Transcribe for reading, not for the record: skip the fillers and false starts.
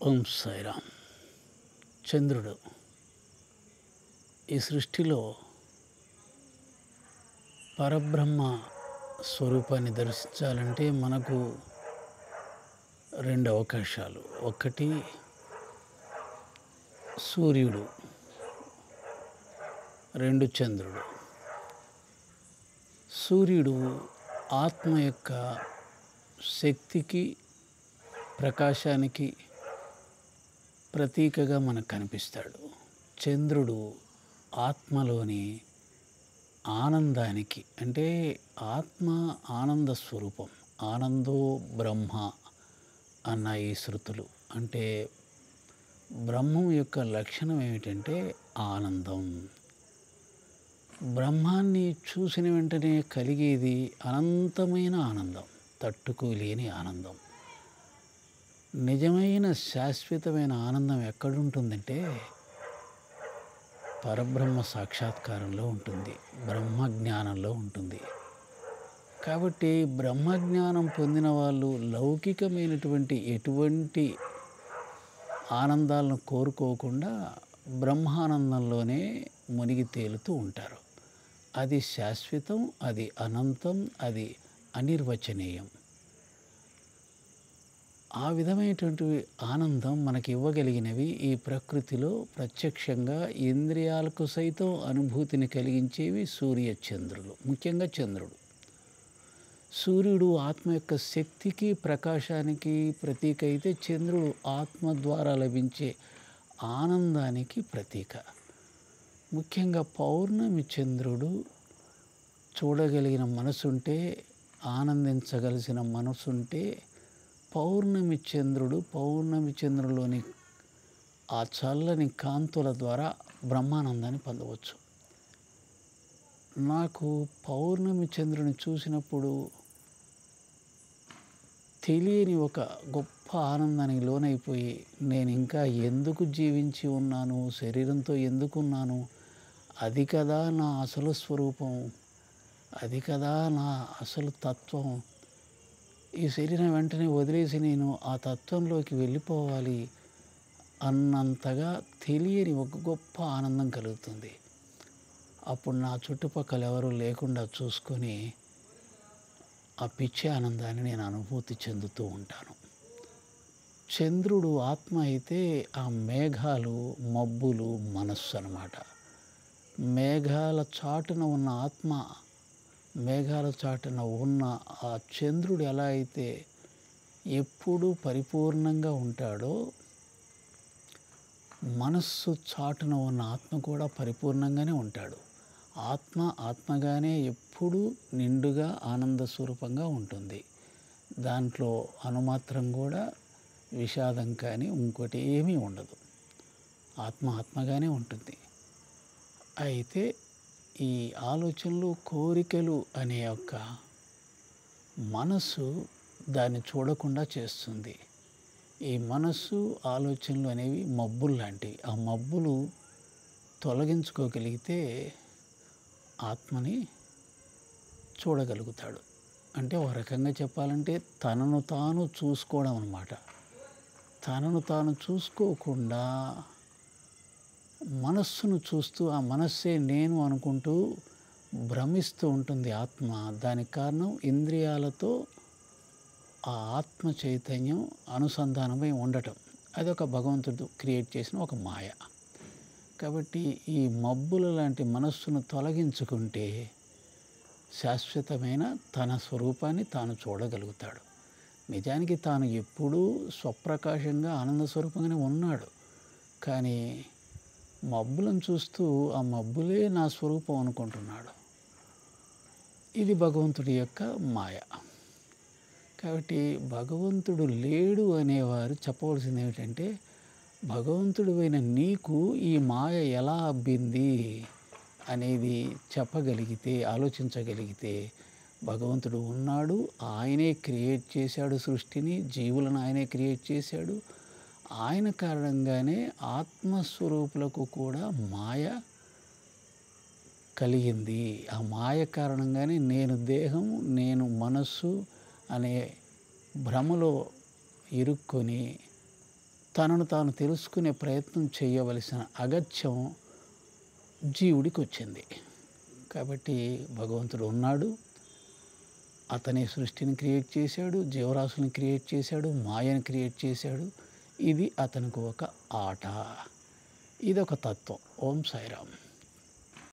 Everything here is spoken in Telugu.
ఓం సాయిరామ్. చంద్రుడు ఈ సృష్టిలో పరబ్రహ్మ స్వరూపాన్ని దర్శించాలంటే మనకు రెండు అవకాశాలు. ఒకటి సూర్యుడు, రెండు చంద్రుడు. సూర్యుడు ఆత్మ యొక్క శక్తికి, ప్రకాశానికి ప్రతీకగా మనకు కనిపిస్తాడు. చంద్రుడు ఆత్మలోని ఆనందానికి, అంటే ఆత్మ ఆనంద స్వరూపం. ఆనందో బ్రహ్మ అన్న ఈ శృతులు. అంటే బ్రహ్మం యొక్క లక్షణం ఏమిటంటే ఆనందం. బ్రహ్మాన్ని చూసిన వెంటనే కలిగేది అనంతమైన ఆనందం, తట్టుకోలేని ఆనందం. నిజమైన శాశ్వతమైన ఆనందం ఎక్కడుంటుందంటే పరబ్రహ్మ సాక్షాత్కారంలో ఉంటుంది, బ్రహ్మజ్ఞానంలో ఉంటుంది. కాబట్టి బ్రహ్మజ్ఞానం పొందిన వాళ్ళు లౌకికమైనటువంటి ఎటువంటి ఆనందాలను కోరుకోకుండా బ్రహ్మానందంలోనే మునిగి తేలుతూ ఉంటారు. అది శాశ్వతం, అది అనంతం, అది అనిర్వచనీయం. ఆ విధమైనటువంటి ఆనందం మనకి ఇవ్వగలిగినవి ఈ ప్రకృతిలో ప్రత్యక్షంగా ఇంద్రియాలకు సైతం అనుభూతిని కలిగించేవి సూర్యచంద్రులు. ముఖ్యంగా చంద్రుడు. సూర్యుడు ఆత్మ యొక్క శక్తికి, ప్రకాశానికి ప్రతీక అయితే, చంద్రుడు ఆత్మ ద్వారా లభించే ఆనందానికి ప్రతీక. ముఖ్యంగా పౌర్ణమి చంద్రుడు చూడగలిగిన మనసుంటే, ఆనందించగలిసిన మనసుంటే పౌర్ణమి చంద్రులోని ఆ చల్లని కాంతుల ద్వారా బ్రహ్మానందాన్ని పొందవచ్చు. నాకు పౌర్ణమి చంద్రుని చూసినప్పుడు తెలియని ఒక గొప్ప ఆనందానికి లోనైపోయి, నేను ఇంకా ఎందుకు జీవించి ఉన్నాను, శరీరంతో ఎందుకున్నాను, అది కదా నా అసలు స్వరూపం, అది కదా నా అసలు తత్వం, ఈ శరీరం వెంటనే వదిలేసి నేను ఆ తత్వంలోకి వెళ్ళిపోవాలి అన్నంతగా తెలియని ఒక గొప్ప ఆనందం కలుగుతుంది. అప్పుడు నా చుట్టుపక్కల ఎవరు లేకుండా చూసుకొని ఆ పిచ్చి ఆనందాన్ని నేను అనుభూతి చెందుతూ ఉంటాను. చంద్రుడు ఆత్మ అయితే ఆ మేఘాలు, మబ్బులు మనస్సు అన్నమాట. మేఘాల చాటున ఉన్న ఆత్మ, మేఘాల చాటున ఉన్న ఆ చంద్రుడు ఎలా అయితే ఎప్పుడూ పరిపూర్ణంగా ఉంటాడో, మనస్సు చాటున ఉన్న ఆత్మ కూడా పరిపూర్ణంగానే ఉంటాడు. ఆత్మ ఆత్మగానే ఎప్పుడూ నిండుగా ఆనంద స్వరూపంగా ఉంటుంది. దాంట్లో అనుమాత్రం కూడా విషాదం కానీ ఇంకోటి ఏమీ ఉండదు. ఆత్మ ఆత్మగానే ఉంటుంది. అయితే ఈ ఆలోచనలు, కోరికలు అనే యొక్క మనస్సు దాన్ని చూడకుండా చేస్తుంది. ఈ మనస్సు, ఆలోచనలు అనేవి మబ్బులు లాంటివి. ఆ మబ్బులు తొలగించుకోగలిగితే ఆత్మని చూడగలుగుతాడు. అంటే ఒక రకంగా చెప్పాలంటే తనను తాను చూసుకోవడం అన్నమాట. తనను తాను చూసుకోకుండా మనస్సును చూస్తూ, ఆ మనస్సే నేను అనుకుంటూ భ్రమిస్తూ ఉంటుంది ఆత్మ. దానికి కారణం ఇంద్రియాలతో ఆ ఆత్మ చైతన్యం అనుసంధానమై ఉండటం. అదొక భగవంతుడు క్రియేట్ చేసిన ఒక మాయ. కాబట్టి ఈ మబ్బుల లాంటి మనస్సును తొలగించుకుంటే శాశ్వతమైన తన స్వరూపాన్ని తాను చూడగలుగుతాడు. నిజానికి తాను ఎప్పుడూ స్వప్రకాశంగా ఆనంద స్వరూపంగానే ఉన్నాడు. కానీ మబ్బులను చూస్తూ ఆ మబ్బులే నా స్వరూపం అనుకుంటున్నాడు. ఇది భగవంతుడి యొక్క మాయ. కాబట్టి భగవంతుడు లేడు అనేవారు చెప్పవలసింది ఏమిటంటే, భగవంతుడివైన నీకు ఈ మాయ ఎలా అబ్బింది అనేది చెప్పగలిగితే, ఆలోచించగలిగితే, భగవంతుడు ఉన్నాడు, ఆయనే క్రియేట్ చేశాడు సృష్టిని, జీవులను ఆయనే క్రియేట్ చేశాడు. ఆయన కారణంగానే ఆత్మస్వరూపులకు కూడా మాయ కలిగింది. ఆ మాయ కారణంగానే నేను దేహం, నేను మనస్సు అనే భ్రమలో ఇరుక్కొని తనను తాను తెలుసుకునే ప్రయత్నం చేయవలసిన అగత్యం జీవుడికి వచ్చింది. కాబట్టి భగవంతుడు ఉన్నాడు, అతనే సృష్టిని క్రియేట్ చేశాడు, జీవరాశులను క్రియేట్ చేశాడు, మాయను క్రియేట్ చేశాడు. ఇది అతనికి ఒక ఆట, ఇదొక తత్వం. ఓం సాయిరామ్.